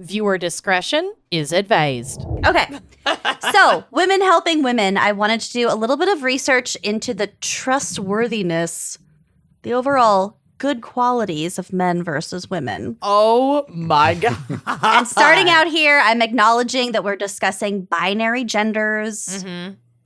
Viewer discretion is advised. Okay. So, women helping women. I wanted to do a little bit of research into the trustworthiness, the overall good qualities of men versus women. Oh my God. And starting out here, I'm acknowledging that we're discussing binary genders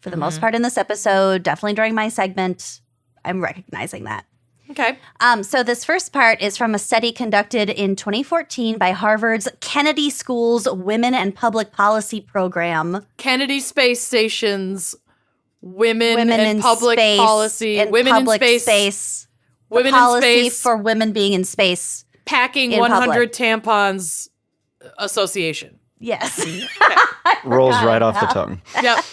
for the most part in this episode. Definitely during my segment, I'm recognizing that. Okay. So this first part is from a study conducted in 2014 by Harvard's Kennedy School's Women and Public Policy Program. Kennedy Space Station's Women in Public Space, Policy. In Women public in space. Women policy in Space. for women being in space. Packing in 100 public. tampons Association. Yes. Rolls right off the tongue. Yep.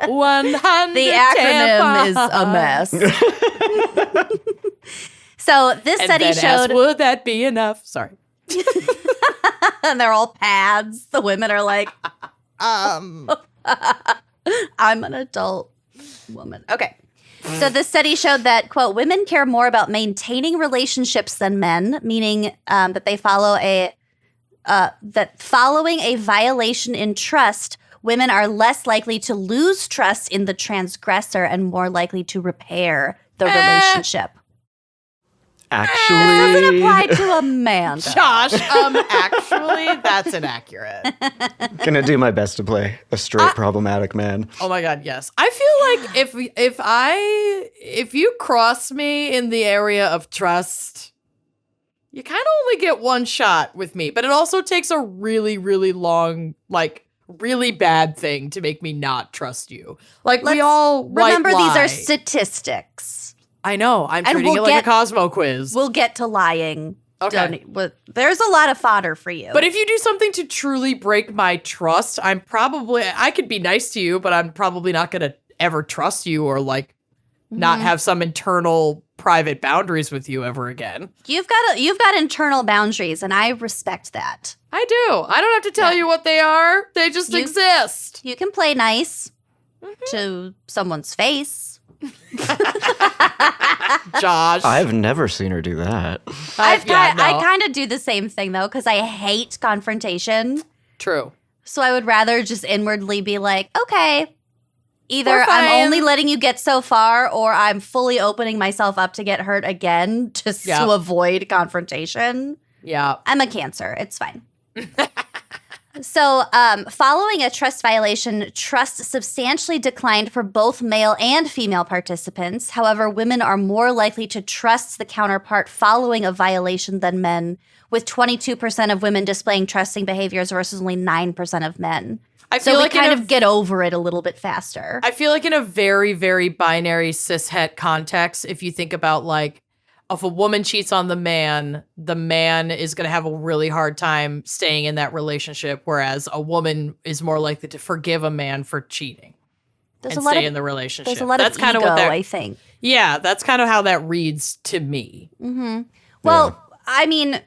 100 The acronym tampons. is a mess. So this study and then asked, showed, would that be enough? Sorry. and they're all pads. The women are like, I'm an adult woman. Okay. So this study showed that, quote, women care more about maintaining relationships than men, meaning that they follow that following a violation in trust, women are less likely to lose trust in the transgressor and more likely to repair the relationship. Actually, This doesn't apply to a man. though. Josh, actually, that's inaccurate. gonna do my best to play a straight problematic man. Oh my God, yes. I feel like if you cross me in the area of trust, you kind of only get one shot with me. But it also takes a really, really long, like, really bad thing to make me not trust you. Like, we all remember white these are lie. statistics. I know. I'm And treating we'll it like get- a Cosmo quiz. We'll get to lying. Okay. There's a lot of fodder for you. But if you do something to truly break my trust, I could be nice to you, but I'm probably not going to ever trust you or like not have some internal private boundaries with you ever again. you've got internal boundaries, and I respect that. I do. I don't have to tell you what they are. They just exist. You can play nice to someone's face. Josh. I've never seen her do that. I no. kind of do the same thing, though, because I hate confrontation. True. So I would rather just inwardly be like, okay, either We're fine. I'm only letting you get so far, or I'm fully opening myself up to get hurt again just to avoid confrontation. Yeah. I'm a Cancer. It's fine. So, following a trust violation, trust substantially declined for both male and female participants. However, women are more likely to trust the counterpart following a violation than men, with 22% of women displaying trusting behaviors versus only 9% of men. I So feel we like kind of get over it a little bit faster. I feel like in a very, very binary cishet context, if you think about like, if a woman cheats on the man is going to have a really hard time staying in that relationship, whereas a woman is more likely to forgive a man for cheating and stay in the relationship. There's a lot That's of kind ego, of what that, I think. Yeah, that's kind of how that reads to me. Mm-hmm. Well, I mean,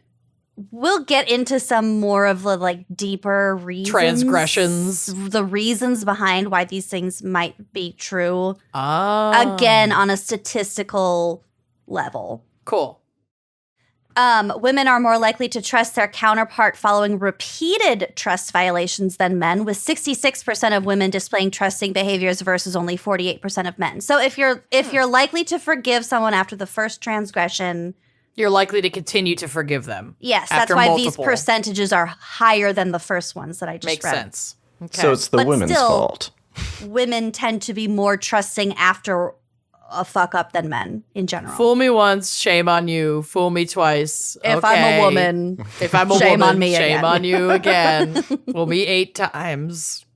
we'll get into some more of the like deeper reasons. Transgressions. The reasons behind why these things might be true. Again, on a statistical level. Cool. Women are more likely to trust their counterpart following repeated trust violations than men, with 66% of women displaying trusting behaviors versus only 48% of men. So if you're likely to forgive someone after the first transgression, You're likely to continue to forgive them. yes, that's after why multiple. these percentages are higher than the first ones that I just Makes read. sense. Okay. So it's the But women's still- fault. Women tend to be more trusting after a fuck up than men in general. Fool me once, shame on you. Fool me twice. If I'm okay. a woman, If I'm a shame woman, on me shame again. on you again. Fool me 8 times.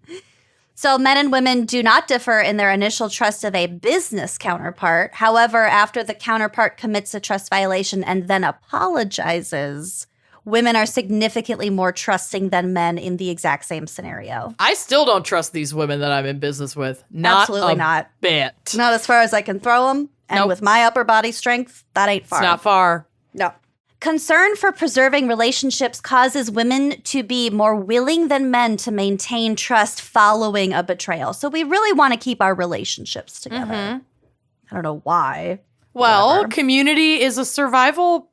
So men and women do not differ in their initial trust of a business counterpart. However, after the counterpart commits a trust violation and then apologizes, women are significantly more trusting than men in the exact same scenario. I still don't trust these women that I'm in business with. Not Absolutely a not. bit. Not as far as I can throw them. And Nope. with my upper body strength, that ain't far. It's not far. No. Concern for preserving relationships causes women to be more willing than men to maintain trust following a betrayal. So we really want to keep our relationships together. I don't know why. Well, Whatever. community is a survival,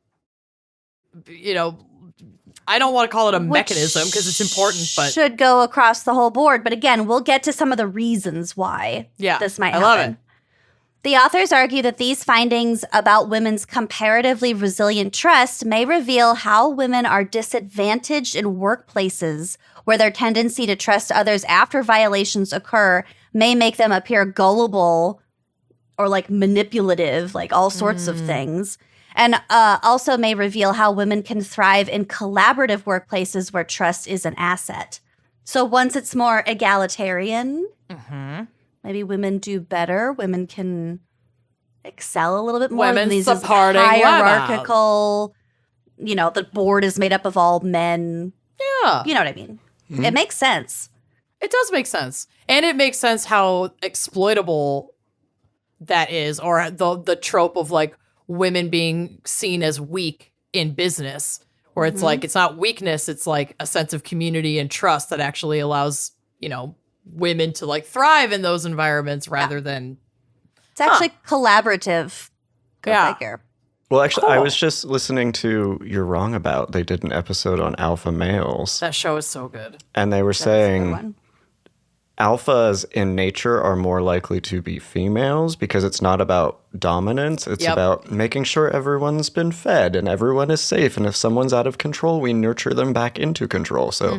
I don't want to call it a mechanism because it's important, but should go across the whole board. But again, we'll get to some of the reasons why this might happen. I love it. The authors argue that these findings about women's comparatively resilient trust may reveal how women are disadvantaged in workplaces where their tendency to trust others after violations occur may make them appear gullible or like manipulative, like all sorts of things. And also may reveal how women can thrive in collaborative workplaces where trust is an asset. So once it's more egalitarian, maybe women do better. Women can excel a little bit more. Women these supporting hierarchical, the board is made up of all men. Yeah. You know what I mean? It makes sense. It does make sense. And it makes sense how exploitable that is, or the trope of like women being seen as weak in business, where it's like, it's not weakness, it's like a sense of community and trust that actually allows, women to like thrive in those environments rather than. It's actually collaborative. Go figure. Well, actually, Cool. I was just listening to You're Wrong About. They did an episode on alpha males. That show is so good. And they were saying alphas in nature are more likely to be females because it's not about dominance. It's about making sure everyone's been fed and everyone is safe. And if someone's out of control, we nurture them back into control. So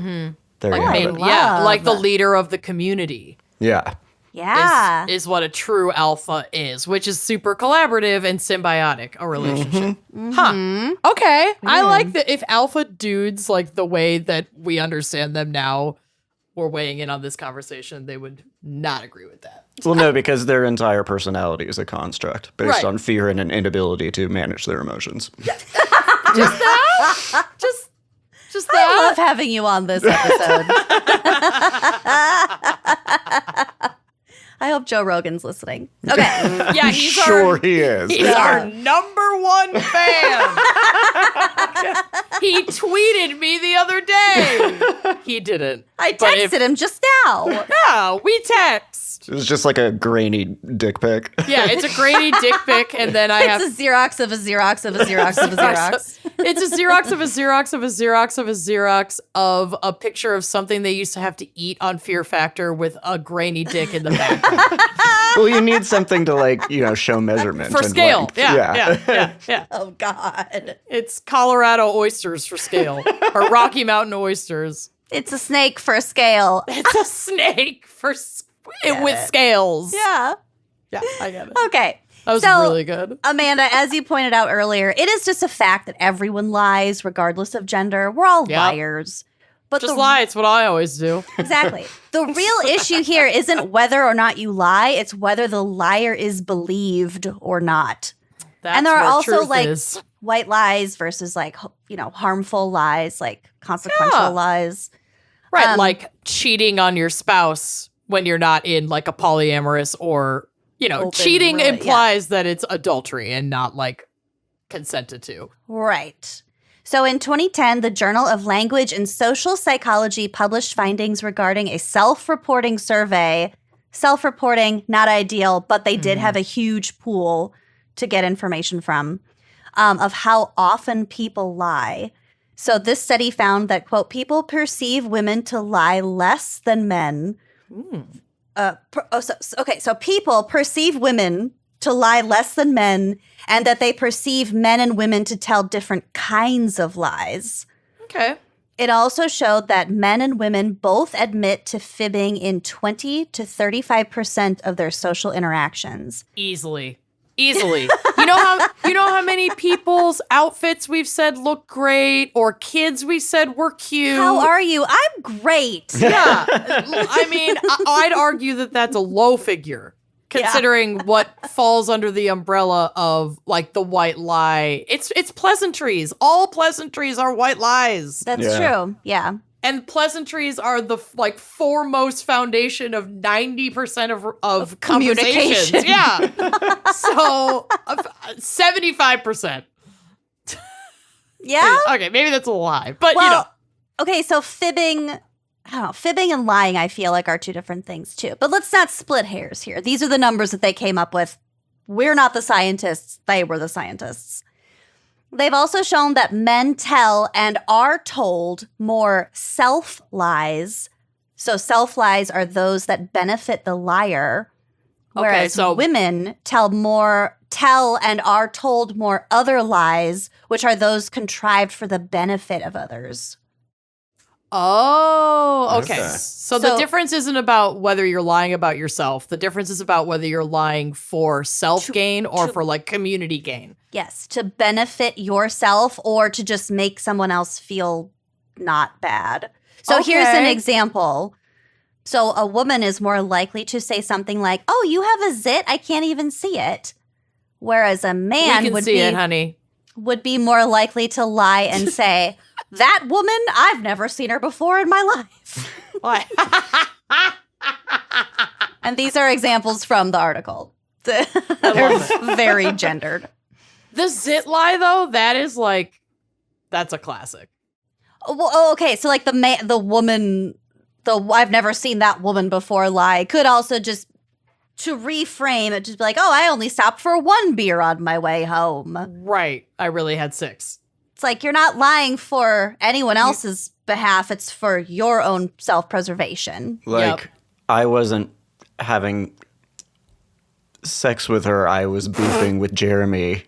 there you have it. Like the leader of the community. Yeah. Yeah. Is what a true alpha is, which is super collaborative and symbiotic, a relationship. Okay. I like that if alpha dudes, like the way that we understand them now, were weighing in on this conversation, they would not agree with that. Well, no, because their entire personality is a construct based Right. on fear and an inability to manage their emotions. Just that? Just that? I love having you on this episode. I hope Joe Rogan's listening. Okay. Yeah, he's Sure he is. He's our number one fan. He tweeted me the other day. He didn't. I texted him just now. Yeah, we text. It was just like a grainy dick pic. Yeah, it's a grainy dick pic, and then I have It's a Xerox of a Xerox of a Xerox of a Xerox. It's a Xerox of a Xerox of a Xerox of a Xerox of a picture of something they used to have to eat on Fear Factor with a grainy dick in the background. Well, you need something to, show measurement. For and scale. length. Yeah. Oh, God. It's Colorado oysters for scale, or Rocky Mountain oysters. It's a snake for scale. It's a snake with scales. Yeah. Yeah, I get it. Okay. That was So, really good. Amanda, as you pointed out earlier, it is just a fact that everyone lies regardless of gender. We're all liars. But Just lie. It's what I always do. Exactly. The real issue here isn't whether or not you lie. It's whether the liar is believed or not. That's And there are where also truth like is. white lies versus like, harmful lies, like consequential lies. Right, like cheating on your spouse when you're not in like a polyamorous or, Open cheating rela- implies that it's adultery and not like consented to. Right. So in 2010, the Journal of Language and Social Psychology published findings regarding a self-reporting survey. Self-reporting, not ideal, but they did have a huge pool to get information from of how often people lie. So this study found that, quote, people perceive women to lie less than men. So people perceive women to lie less than men, and that they perceive men and women to tell different kinds of lies. Okay. It also showed that men and women both admit to fibbing in 20 to 35% of their social interactions. Easily. You know how many people's outfits we've said look great, or kids we said were cute. How are you? I'm great. Yeah. I mean, I'd argue that that's a low figure, considering what falls under the umbrella of like the white lie. It's pleasantries. All pleasantries are white lies. That's true. Yeah. And pleasantries are the foremost foundation of 90% of conversations. communication. Yeah. So 75%. Yeah? Okay, maybe that's a lie, but Okay, so fibbing and lying, I feel like, are two different things too. But let's not split hairs here. These are the numbers that they came up with. We're not the scientists. They were the scientists. They've also shown that men tell and are told more self-lies. So self-lies are those that benefit the liar, whereas women tell and are told more other lies, which are those contrived for the benefit of others. Oh, okay. So the difference isn't about whether you're lying about yourself. The difference is about whether you're lying for self-gain or for like community gain. Yes, to benefit yourself or to just make someone else feel not bad. So here's an example. So a woman is more likely to say something like, "Oh, you have a zit? I can't even see it." Whereas a man would be more likely to lie and say, "That woman, I've never seen her before in my life." Why? And these are examples from the article. They're very gendered. The zit lie, though, that's a classic. Well, okay, so like the woman, I've never seen that woman before lie could also just, to reframe it, just be like, "Oh, I only stopped for one beer on my way home." Right. I really had 6. It's like you're not lying for anyone else's behalf. It's for your own self-preservation. Like, I wasn't having sex with her. I was beefing with Jeremy.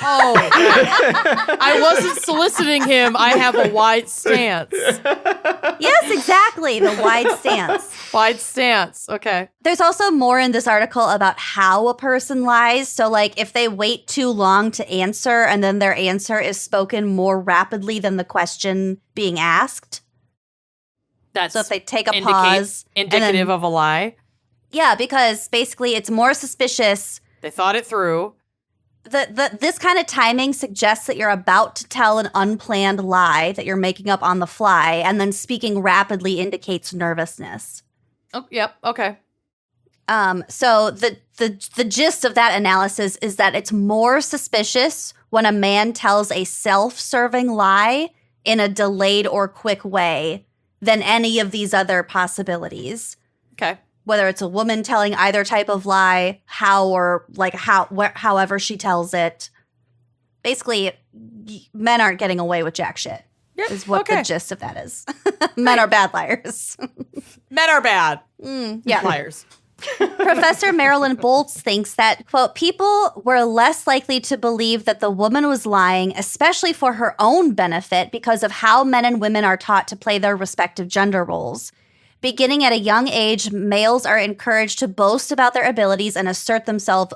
Oh, I wasn't soliciting him. I have a wide stance. Yes, exactly. The wide stance. Wide stance. Okay. There's also more in this article about how a person lies. So, like, if they wait too long to answer and then their answer is spoken more rapidly than the question being asked. So if they take a pause. Indicative of a lie. Yeah, because basically it's more suspicious. They thought it through. This kind of timing suggests that you're about to tell an unplanned lie that you're making up on the fly, and then speaking rapidly indicates nervousness. Oh, yep. Okay. So the gist of that analysis is that it's more suspicious when a man tells a self-serving lie in a delayed or quick way than any of these other possibilities. Okay. Whether it's a woman telling either type of lie, however she tells it. Basically, men aren't getting away with jack shit. Yep. Is what the gist of that is. Men are bad liars. Men are bad. Yeah. Liars. Professor Marilyn Boltz thinks that, quote, people were less likely to believe that the woman was lying, especially for her own benefit, because of how men and women are taught to play their respective gender roles. Beginning at a young age, males are encouraged to boast about their abilities and assert themselves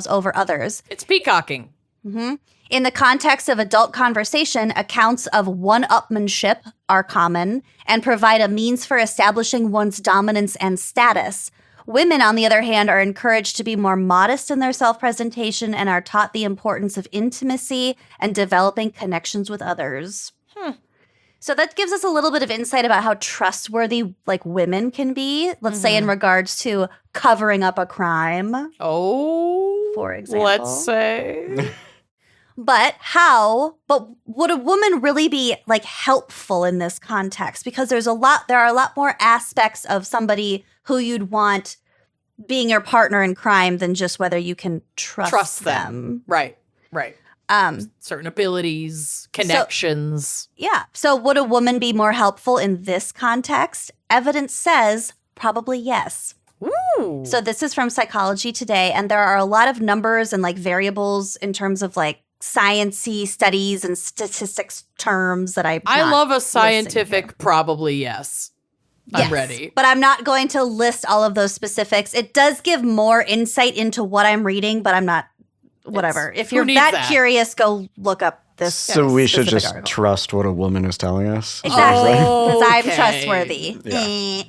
over others. It's peacocking. Mm-hmm. In the context of adult conversation, accounts of one-upmanship are common and provide a means for establishing one's dominance and status. Women, on the other hand, are encouraged to be more modest in their self-presentation and are taught the importance of intimacy and developing connections with others. So that gives us a little bit of insight about how trustworthy, like, women can be. Let's say in regards to covering up a crime. Oh, for example. Let's say. But would a woman really be, like, helpful in this context? Because there are a lot more aspects of somebody who you'd want being your partner in crime than just whether you can trust them. Right. Certain abilities, connections. So would a woman be more helpful in this context? Evidence says probably yes. Ooh. So this is from Psychology Today, and there are a lot of numbers and, like, variables in terms of, like, science-y studies and statistics terms that I love a scientific probably yes. I'm ready. But I'm not going to list all of those specifics. It does give more insight into what I'm reading, but I'm not. Whatever. If you're that curious, go look up this. So we should just article. Trust what a woman is telling us. Exactly, because I'm trustworthy. Yeah.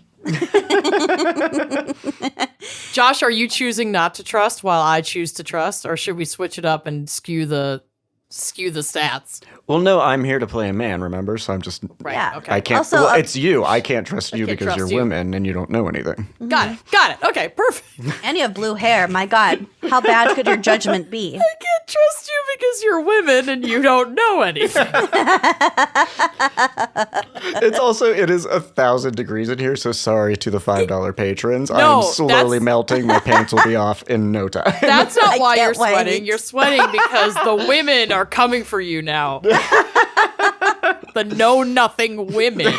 Josh, are you choosing not to trust while I choose to trust, or should we switch it up and skew the stats? Well, no, I'm here to play a man, remember? So I'm just okay. I can't. Also, it's you. I can't trust you because you're women and you don't know anything. Got it. Okay, perfect. And you have blue hair. My God, how bad could your judgment be? I can't trust you because you're women and you don't know anything. It is 1,000 degrees in here, so sorry to the $5 patrons. No, I'm slowly melting. My pants will be off in no time. That's not why you're can't wait. sweating. You're sweating because the women are coming for you now. The know-nothing women.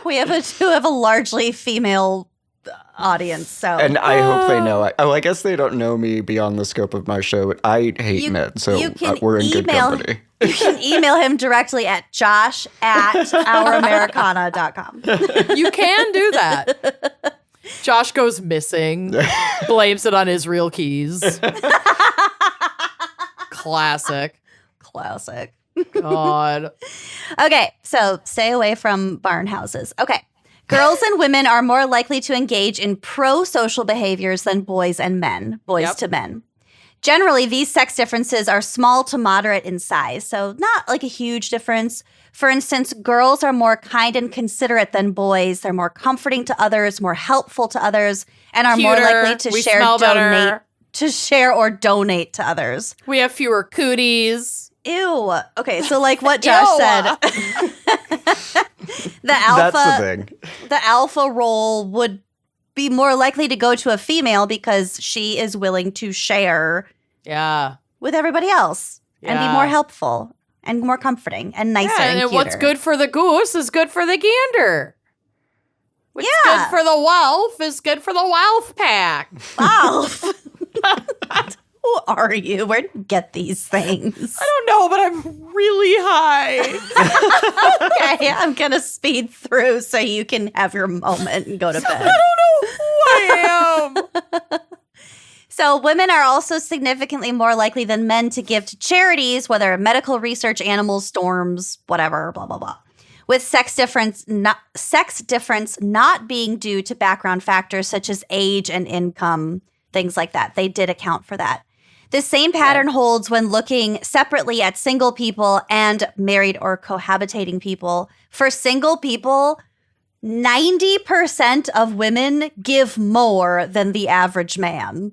We have a largely female audience, so And I hope they know. I guess they don't know me beyond the scope of my show. I hate men, so you can we're in good company. You can email him directly at josh@ouramericana.com. You can do that. Josh goes missing, blames it on Israel Keys. Classic. God. Okay, so stay away from barn houses. Okay. Girls and women are more likely to engage in pro-social behaviors than boys and men, boys to men. Generally, these sex differences are small to moderate in size, so not like a huge difference. For instance, girls are more kind and considerate than boys. They're more comforting to others, more helpful to others, and are more Cuter. likely to We smell better. share or donate to others. We have fewer cooties. Ew. Okay, so like what Josh said, That's the thing. the alpha role would be more likely to go to a female because she is willing to share Yeah. with everybody else and be Yeah. more helpful and more comforting and nicer Yeah, and and cuter. what's good for the goose is good for the gander. What's Yeah. good for the wolf is good for the wolf pack. Wow. Who are you? Where do you get these things? I don't know, but I'm really high. Okay, I'm going to speed through so you can have your moment and go to bed. I don't know who I am. So women are also significantly more likely than men to give to charities, whether medical research, animals, storms, whatever, blah, blah, blah. With sex difference not being due to background factors such as age and income, things like that. They did account for that. The same pattern holds when looking separately at single people and married or cohabitating people. For single people, 90% of women give more than the average man.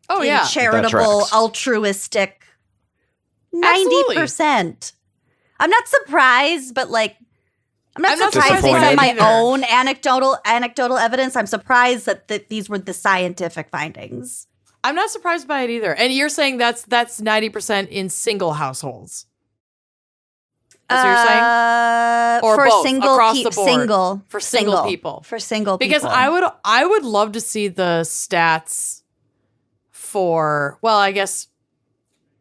Oh, In yeah. charitable, tracks. altruistic. Absolutely. 90%. I'm not surprised, but like, I'm not not surprised based surprised on my either. own anecdotal evidence. I'm surprised that these were the scientific findings. I'm not surprised by it either. And you're saying that's 90% in single households. That's what you're saying? Or for both, single across the board. single For single people. For single Because people. I would love to see the stats for, well, I guess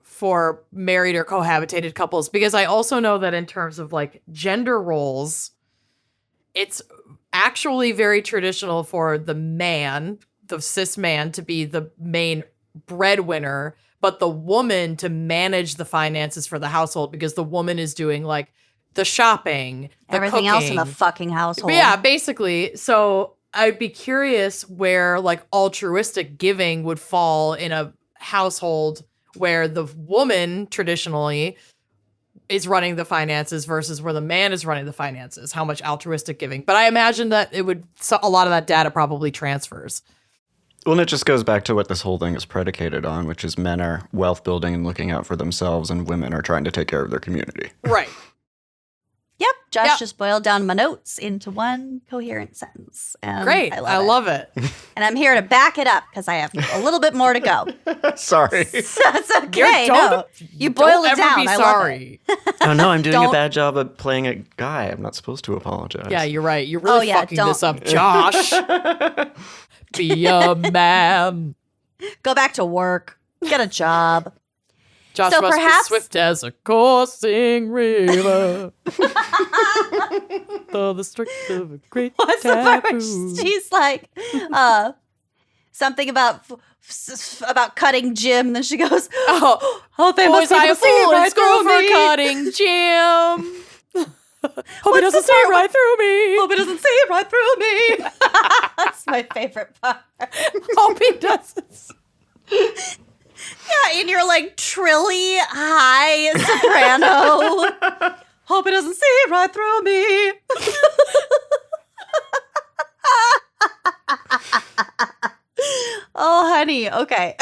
for married or cohabitated couples, because I also know that in terms of like gender roles, it's actually very traditional for the man, the cis man, to be the main breadwinner, but the woman to manage the finances for the household, because the woman is doing like the shopping, the everything else in the cooking. fucking household. But yeah, basically. So I'd be curious where like altruistic giving would fall in a household where the woman traditionally is running the finances versus where the man is running the finances, how much altruistic giving. But I imagine that it would, so a lot of that data probably transfers. Well, and it just goes back to what this whole thing is predicated on, which is men are wealth building and looking out for themselves, and women are trying to take care of their community. Right. Yep. Josh Yep. just boiled down my notes into one coherent sentence. And Great. I love it. And I'm here to back it up because I have a little bit more to go. Sorry. That's okay. You don't boiled it ever down. Be I love it. sorry. Oh, no, I'm doing Don't- a bad job of playing a guy. I'm not supposed to apologize. Yeah, you're right. You're really fucking don't. this up, Josh. Be a man. Go back to work. Get a job. Josh So must perhaps- be swift as a coursing river. Though the strict of a great What's the part where taboo. she's like, something about cutting Jim, and then she goes, Oh, they must was be I able a to see fool in right school through for me. cutting Jim? Hope he What's doesn't the see part right through me. Hope he doesn't see right through me. That's my favorite part. Hope he doesn't. Yeah, and you're like trilly high soprano. Hope he doesn't see right through me. Oh, honey. Okay.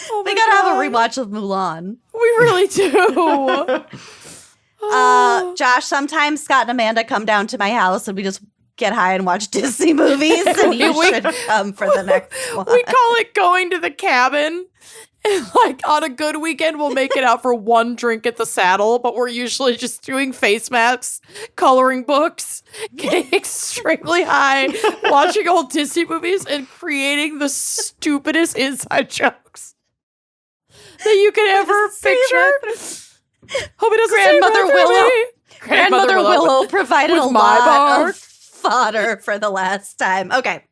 Oh We my gotta have a God. rewatch of Mulan. We really do. Josh, sometimes Scott and Amanda come down to my house and we just get high and watch Disney movies, and you should come for the next one. We call it going to the cabin. And like on a good weekend, we'll make it out for one drink at the Saddle, but we're usually just doing face masks, coloring books, getting extremely high, watching old Disney movies, and creating the stupidest inside jokes that you could ever picture. Hope it doesn't Grandmother say Willow. Willow. Grandmother Willow provided with a my lot bar. of fodder for the last time. Okay.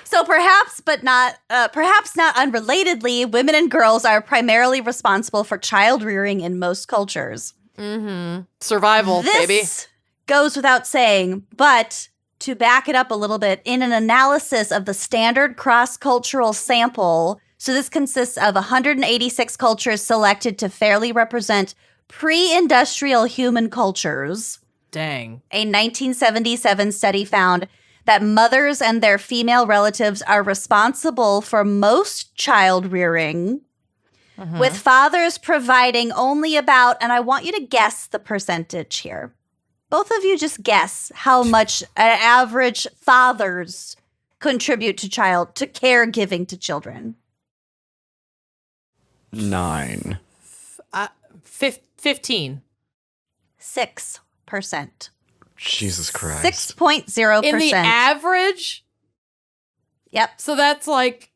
So perhaps not unrelatedly, women and girls are primarily responsible for child rearing in most cultures. Mm-hmm. Survival, baby. This goes without saying, but to back it up a little bit, in an analysis of the standard cross-cultural sample, so this consists of 186 cultures selected to fairly represent pre-industrial human cultures. Dang. A 1977 study found that mothers and their female relatives are responsible for most child rearing, with fathers providing only about, and I want you to guess the percentage here. Both of you just guess how much an average fathers contribute to caregiving to children. 9. 15. 6%. Jesus Christ. 6.0%. In the average? Yep. So that's like,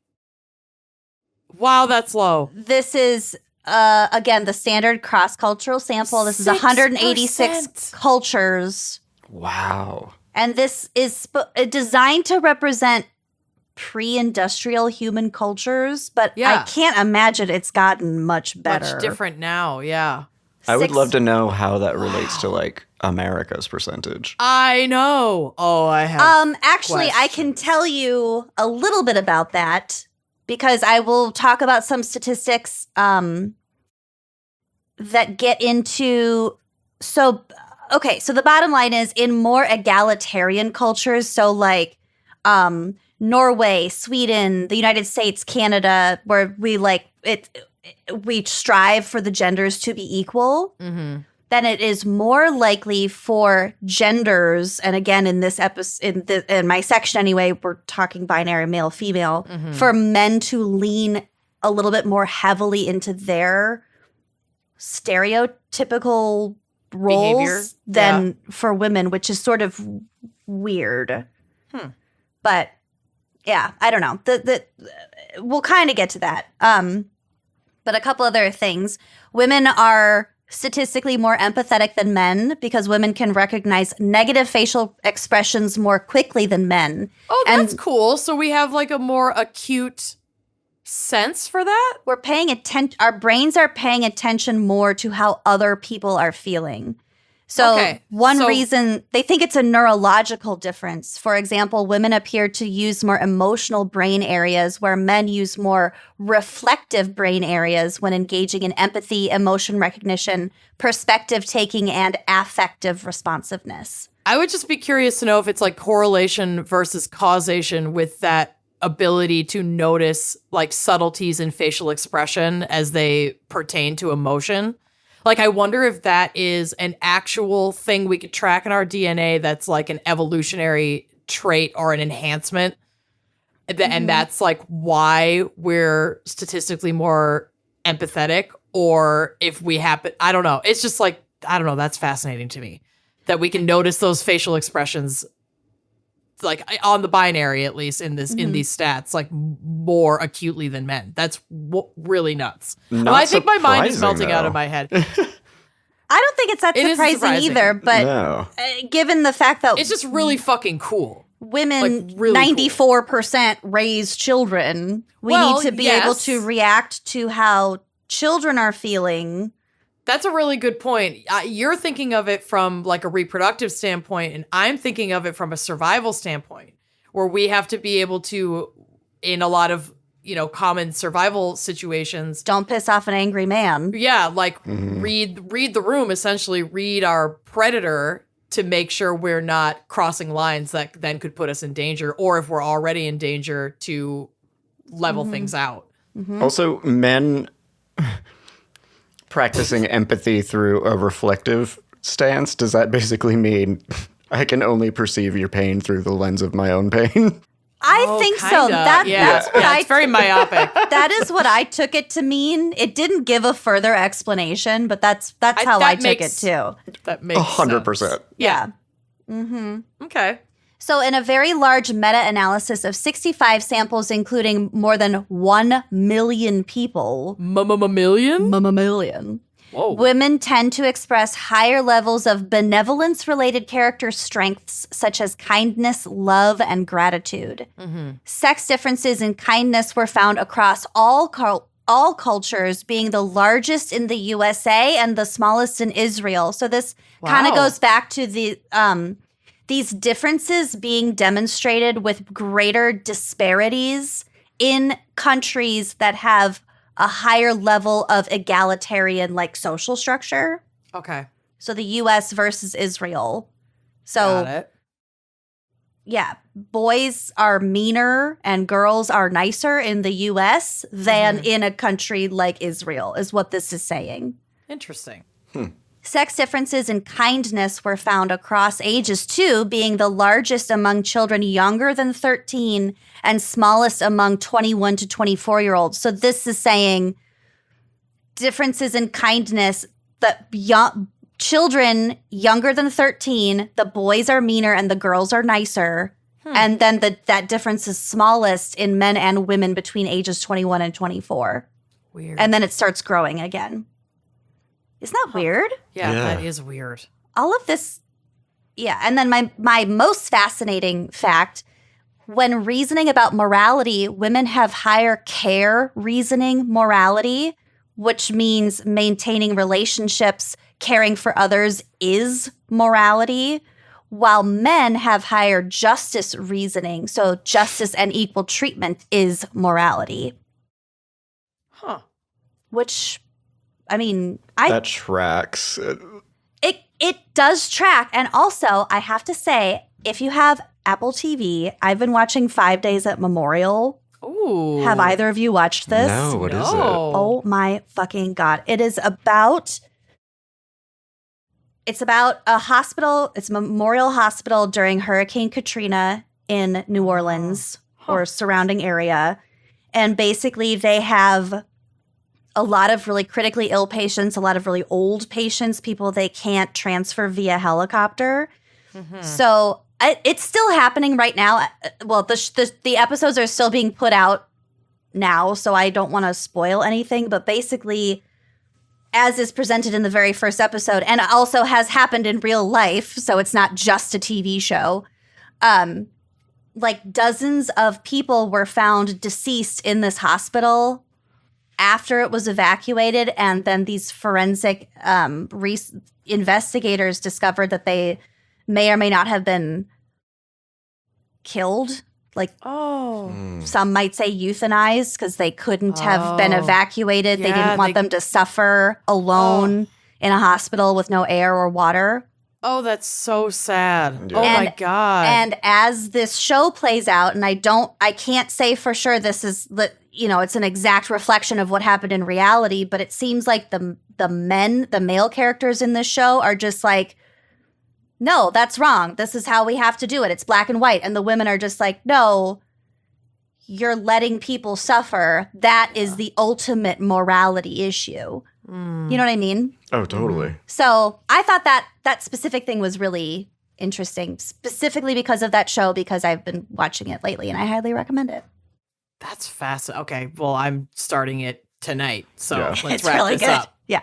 wow, that's low. This is, again, the standard cross-cultural sample. This is 186 cultures. Wow. And this is designed to represent pre-industrial human cultures, but Yeah. I can't imagine it's gotten much better. Much different now, yeah. I would love to know how that relates to like America's percentage. I know. Oh, I have. Actually, I can tell you a little bit about that because I will talk about some statistics that get into. So the bottom line is in more egalitarian cultures, so like Norway, Sweden, the United States, Canada, where we strive for the genders to be equal. Mm-hmm. Then it is more likely for genders, and again in this episode, in my section anyway, we're talking binary male female, for men to lean a little bit more heavily into their stereotypical roles Behavior. than for women, which is sort of weird. But yeah, I don't know. We'll kind of get to that. But a couple other things. Women are statistically more empathetic than men because women can recognize negative facial expressions more quickly than men. Oh, that's cool. So we have like a more acute sense for that? We're paying attention. Our brains are paying attention more to how other people are feeling. So one reason they think it's a neurological difference. For example, women appear to use more emotional brain areas where men use more reflective brain areas when engaging in empathy, emotion recognition, perspective taking, and affective responsiveness. I would just be curious to know if it's like correlation versus causation with that ability to notice like subtleties in facial expression as they pertain to emotion. Like, I wonder if that is an actual thing we could track in our DNA that's like an evolutionary trait or an enhancement. And that's like why we're statistically more empathetic, or if we happen, I don't know. It's just like, I don't know. That's fascinating to me that we can notice those facial expressions like on the binary, at least in this in these stats, like more acutely than men. That's really nuts. Well, I think my mind is melting out of my head. I don't think it's that surprising either, but given the fact that it's just really fucking cool. Women, like, really 94% raise children. We need to be able to react to how children are feeling. That's a really good point. You're thinking of it from like a reproductive standpoint, and I'm thinking of it from a survival standpoint, where we have to be able to, in a lot of, common survival situations, don't piss off an angry man. Yeah, like read the room, essentially read our predator to make sure we're not crossing lines that then could put us in danger, or if we're already in danger, to level things out. Also, men practicing empathy through a reflective stance, does that basically mean I can only perceive your pain through the lens of my own pain? I think so. Kinda. That's what it's very myopic. That is what I took it to mean. It didn't give a further explanation, but that's how I took it too. That makes 100%. sense. Yeah. Okay. So in a very large meta-analysis of 65 samples, including more than 1 million people. Million? Million. Whoa. Women tend to express higher levels of benevolence-related character strengths, such as kindness, love, and gratitude. Sex differences in kindness were found across all cultures, being the largest in the USA and the smallest in Israel. So this kind of goes back to the these differences being demonstrated with greater disparities in countries that have a higher level of egalitarian social structure. Okay. So the US versus Israel. Got it. Yeah, boys are meaner and girls are nicer in the US than in a country like Israel, is what this is saying. Interesting. Sex differences in kindness were found across ages too, being the largest among children younger than 13 and smallest among 21 to 24-year-olds. So this is saying differences in kindness that children younger than 13, the boys are meaner and the girls are nicer. And then that difference is smallest in men and women between ages 21 and 24. Weird. And then it starts growing again. Isn't that weird? Yeah, Yeah. that is weird. All of this, yeah. And then my most fascinating fact, when reasoning about morality, women have higher care reasoning morality, which means maintaining relationships, caring for others is morality, while men have higher justice reasoning. So justice and equal treatment is morality. Huh. Which, I mean, That tracks. It does track. And also, I have to say, if you have Apple TV, I've been watching 5 Days at Memorial. Ooh. Have either of you watched this? No, what is it? Oh my fucking God. It's about a hospital. It's a memorial hospital during Hurricane Katrina in New Orleans or surrounding area. And basically they have a lot of really critically ill patients, a lot of really old patients, people they can't transfer via helicopter. So it's still happening right now. Well, the episodes are still being put out now, so I don't want to spoil anything. But basically, as is presented in the very first episode, and also has happened in real life, so it's not just a TV show, dozens of people were found deceased in this hospital after it was evacuated, and then these forensic investigators discovered that they may or may not have been killed. Some might say euthanized because they couldn't have been evacuated. Yeah, they didn't want them to suffer alone in a hospital with no air or water. Oh, that's so sad. Yeah. Oh my God. And as this show plays out, and I can't say for sure this is it's an exact reflection of what happened in reality, but it seems like the male characters in this show are just like, no, that's wrong. This is how we have to do it. It's black and white. And the women are just like, no, you're letting people suffer. That is the ultimate morality issue. You know what I mean? Oh, totally. So I thought that specific thing was really interesting, specifically because of that show, because I've been watching it lately and I highly recommend it. That's fascinating. Okay, well, I'm starting it tonight, so Yeah. let's It's wrap really this good. up. Yeah.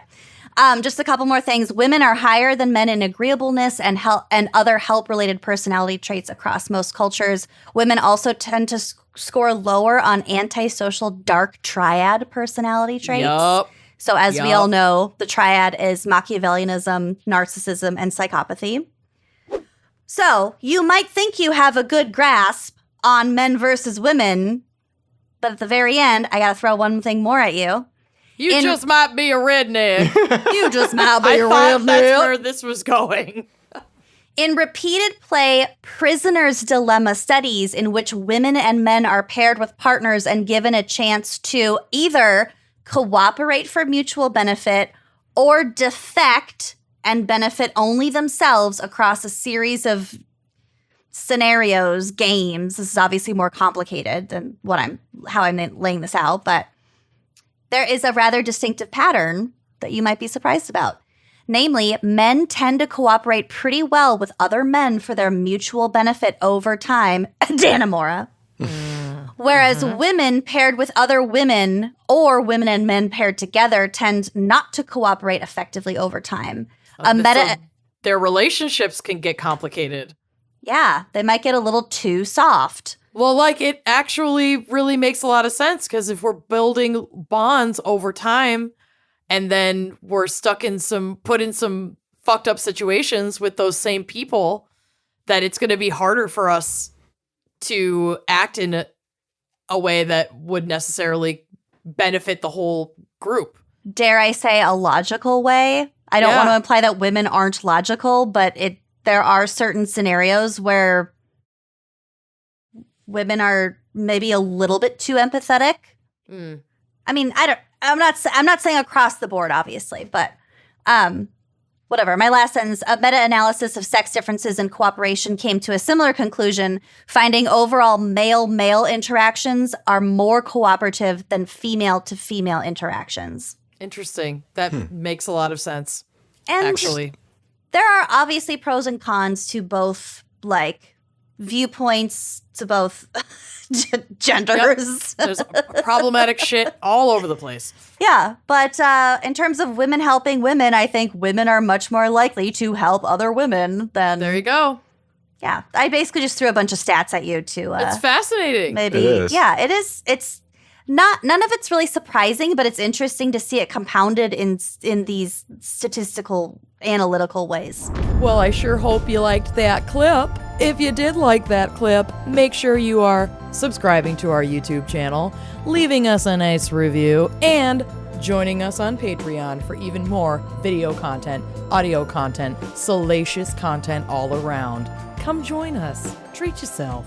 Just a couple more things. Women are higher than men in agreeableness and other help-related personality traits across most cultures. Women also tend to score lower on antisocial dark triad personality traits. Yup. So as we all know, the triad is Machiavellianism, narcissism, and psychopathy. So you might think you have a good grasp on men versus women, but at the very end, I got to throw one thing more at you. You just might be a redneck. You just might be I a thought that's redneck. where this was going. In repeated play prisoner's dilemma studies in which women and men are paired with partners and given a chance to either cooperate for mutual benefit or defect and benefit only themselves across a series of scenarios, games. This is obviously more complicated than how I'm laying this out, but there is a rather distinctive pattern that you might be surprised about. Namely, men tend to cooperate pretty well with other men for their mutual benefit over time. Danamora. Whereas women paired with other women or women and men paired together tend not to cooperate effectively over time. So their relationships can get complicated. Yeah, they might get a little too soft. Well, like, it actually really makes a lot of sense, because if we're building bonds over time and then we're put in some fucked up situations with those same people, that it's going to be harder for us to act in a way that would necessarily benefit the whole group. Dare I say a logical way? I don't want to imply that women aren't logical, but there are certain scenarios where women are maybe a little bit too empathetic. I mean, I'm not saying across the board, obviously, but whatever. My last sentence, a meta-analysis of sex differences in cooperation came to a similar conclusion, finding overall male-male interactions are more cooperative than female-to-female interactions. Interesting. That makes a lot of sense, and actually. There are obviously pros and cons to both, like, viewpoints to both genders. Yep. There's problematic shit all over the place. Yeah, but in terms of women helping women, I think women are much more likely to help other women than... There you go. Yeah, I basically just threw a bunch of stats at you to... It's fascinating. Maybe. It is. Yeah, it is. It's none of it's really surprising, but it's interesting to see it compounded in these statistical, analytical ways. Well, I sure hope you liked that clip. If you did like that clip, make sure you are subscribing to our YouTube channel, leaving us a nice review, and joining us on Patreon for even more video content, audio content, salacious content all around. Come join us. Treat yourself.